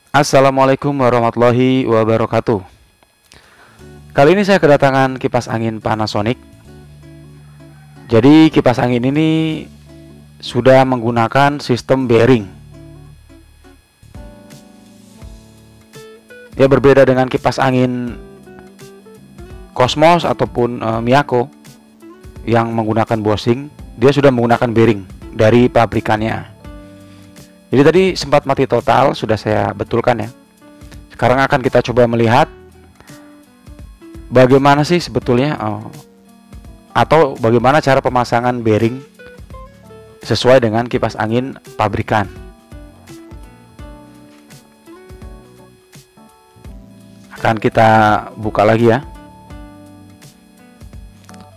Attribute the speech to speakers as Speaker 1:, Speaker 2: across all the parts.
Speaker 1: Assalamualaikum warahmatullahi wabarakatuh. Kali ini saya kedatangan kipas angin Panasonic. Jadi kipas angin ini sudah menggunakan sistem bearing. Dia berbeda dengan kipas angin Cosmos ataupun Miyako yang menggunakan bushing. Dia sudah menggunakan bearing dari pabrikannya. Jadi tadi sempat mati total, sudah saya betulkan ya. Sekarang akan kita coba melihat bagaimana sih sebetulnya atau bagaimana cara pemasangan bearing sesuai dengan kipas angin pabrikan. Akan kita buka lagi ya.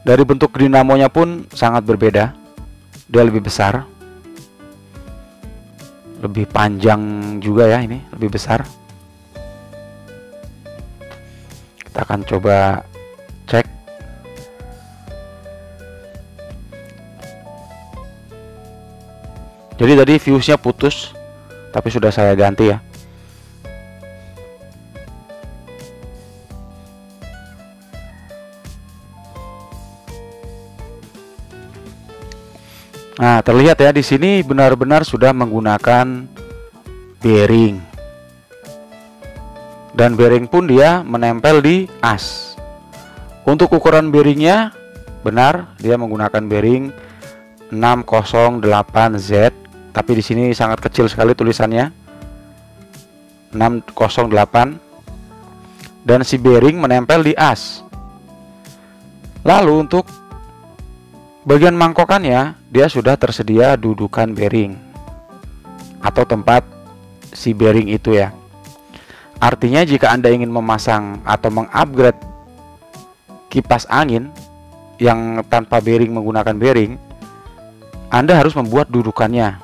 Speaker 1: Dari bentuk dinamonya pun sangat berbeda. Dia lebih besar, lebih panjang juga ya, ini lebih besar. Kita akan coba cek. Jadi tadi fuse-nya putus, tapi sudah saya ganti ya. Nah, terlihat ya di sini benar-benar sudah menggunakan bearing. Dan bearing pun dia menempel di as. Untuk ukuran bearingnya benar, dia menggunakan bearing 608Z, tapi di sini sangat kecil sekali tulisannya. 608. Dan si bearing menempel di as. Lalu untuk bagian mangkokannya, dia sudah tersedia dudukan bearing atau tempat si bearing itu ya. Artinya jika Anda ingin memasang atau mengupgrade kipas angin yang tanpa bearing menggunakan bearing, Anda harus membuat dudukannya.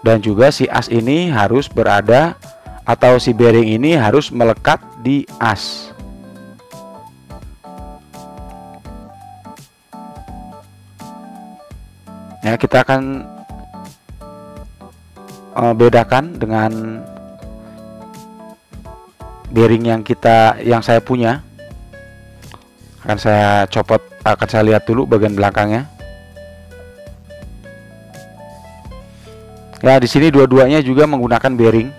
Speaker 1: Dan juga si as ini harus berada atau si bearing ini harus melekat di as. Ya, kita akan bedakan dengan bearing yang saya punya. Akan saya copot, akan saya lihat dulu bagian belakangnya. Ya, di sini dua-duanya juga menggunakan bearing,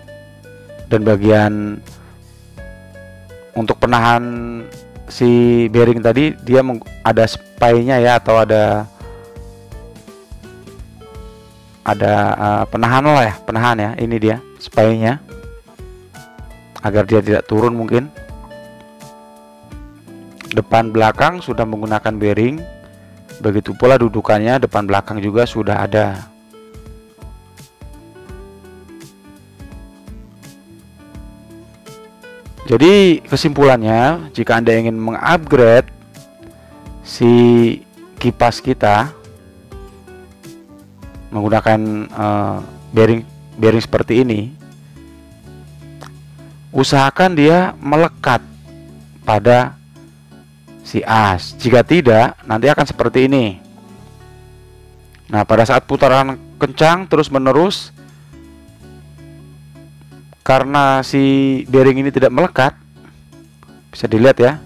Speaker 1: dan bagian untuk penahan si bearing tadi dia ada spy-nya ya, atau ada penahan lah ya, penahan ya. Ini dia spy-nya agar dia tidak turun mungkin. Depan belakang sudah menggunakan bearing, begitu pula dudukannya depan belakang juga sudah ada. Jadi kesimpulannya, jika Anda ingin mengupgrade si kipas kita menggunakan bearing seperti ini, usahakan dia melekat pada si as. Jika tidak, nanti akan seperti ini. Nah, pada saat putaran kencang terus menerus, karena si bearing ini tidak melekat, bisa dilihat ya,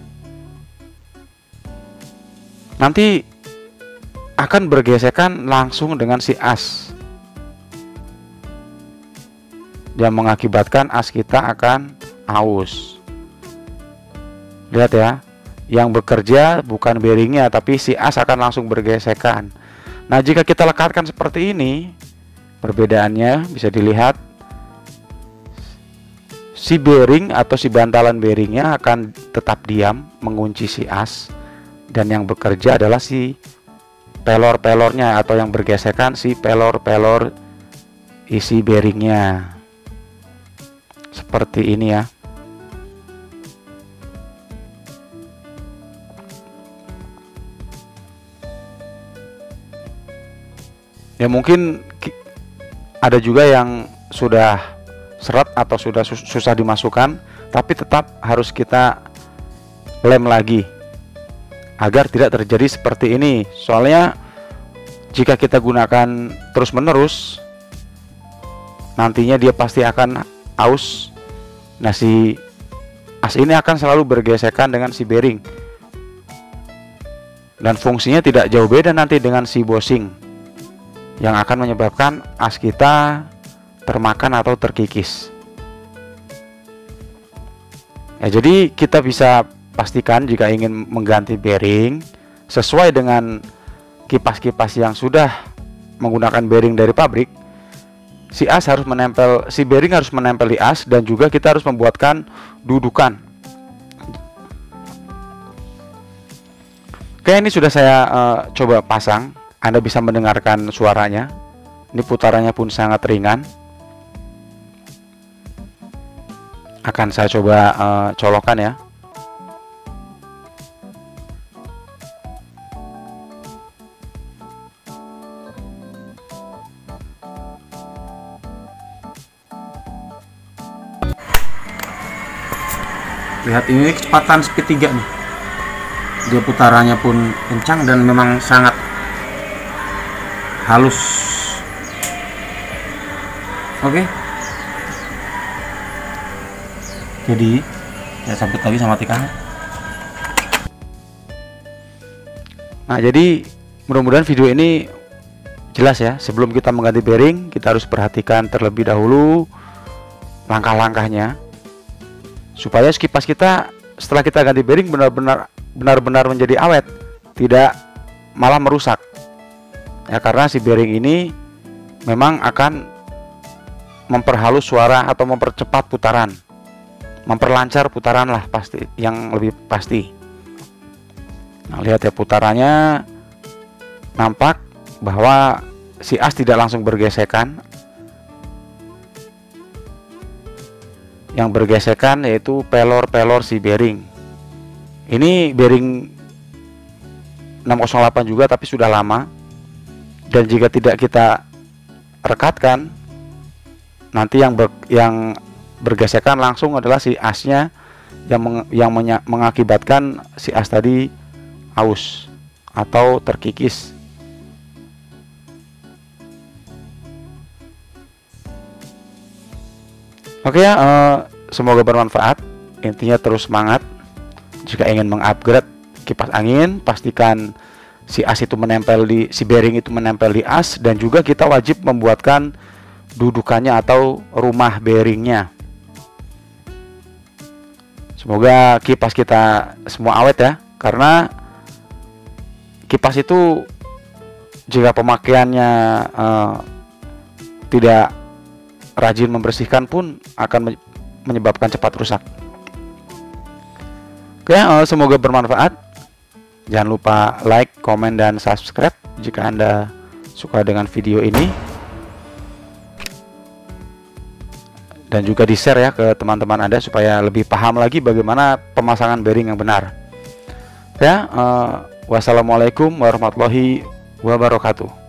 Speaker 1: nanti akan bergesekan langsung dengan si as, yang mengakibatkan as kita akan aus. Lihat ya, yang bekerja bukan bearingnya, tapi si as akan langsung bergesekan. Nah, jika kita lekatkan seperti ini, perbedaannya bisa dilihat. Si bearing atau si bantalan bearingnya akan tetap diam mengunci si as, dan yang bekerja adalah si pelor-pelornya, atau yang bergesekan si pelor-pelor isi bearingnya. Seperti ini ya. Ya, mungkin ada juga yang sudah seret atau sudah susah dimasukkan, tapi tetap harus kita lem lagi agar tidak terjadi seperti ini. Soalnya jika kita gunakan terus-menerus, nantinya dia pasti akan aus Nah, si as ini akan selalu bergesekan dengan si bearing, dan fungsinya tidak jauh beda nanti dengan si bushing yang akan menyebabkan as kita termakan atau terkikis. Ya, jadi kita bisa pastikan jika ingin mengganti bearing sesuai dengan kipas-kipas yang sudah menggunakan bearing dari pabrik, si bearing harus menempel di as, dan juga kita harus membuatkan dudukan. Oke, ini sudah saya coba pasang. Anda bisa mendengarkan suaranya. Ini putarannya pun sangat ringan. Akan saya coba colokkan ya. Lihat, ini kecepatan speed 3 nih. Dia putarannya pun kencang dan memang sangat halus. Oke. Jadi saya sabut lagi sama tikannya. Nah, jadi mudah-mudahan video ini jelas ya. Sebelum kita mengganti bearing, kita harus perhatikan terlebih dahulu langkah-langkahnya, supaya kipas kita setelah kita ganti bearing benar-benar menjadi awet, tidak malah merusak ya, karena si bearing ini memang akan memperhalus suara atau mempercepat putaran, memperlancar putaran lah, pasti yang lebih pasti. Nah, lihat ya, putarannya nampak bahwa si as tidak langsung bergesekan. Yang bergesekan yaitu pelor-pelor si bearing. Ini bearing 608 juga, tapi sudah lama, dan jika tidak kita rekatkan, nanti yang bergesekan langsung adalah si asnya, yang mengakibatkan si as tadi aus atau terkikis. Oke ya, semoga bermanfaat. Intinya terus semangat. Jika ingin mengupgrade kipas angin, pastikan si bearing itu menempel di as, dan juga kita wajib membuatkan dudukannya atau rumah bearingnya. Semoga kipas kita semua awet ya, karena kipas itu jika pemakaiannya tidak rajin membersihkan pun akan menyebabkan cepat rusak. Oke, semoga bermanfaat. Jangan lupa like, komen, dan subscribe jika Anda suka dengan video ini, dan juga di-share ya ke teman-teman Anda supaya lebih paham lagi bagaimana pemasangan bearing yang benar. Ya, wassalamualaikum warahmatullahi wabarakatuh.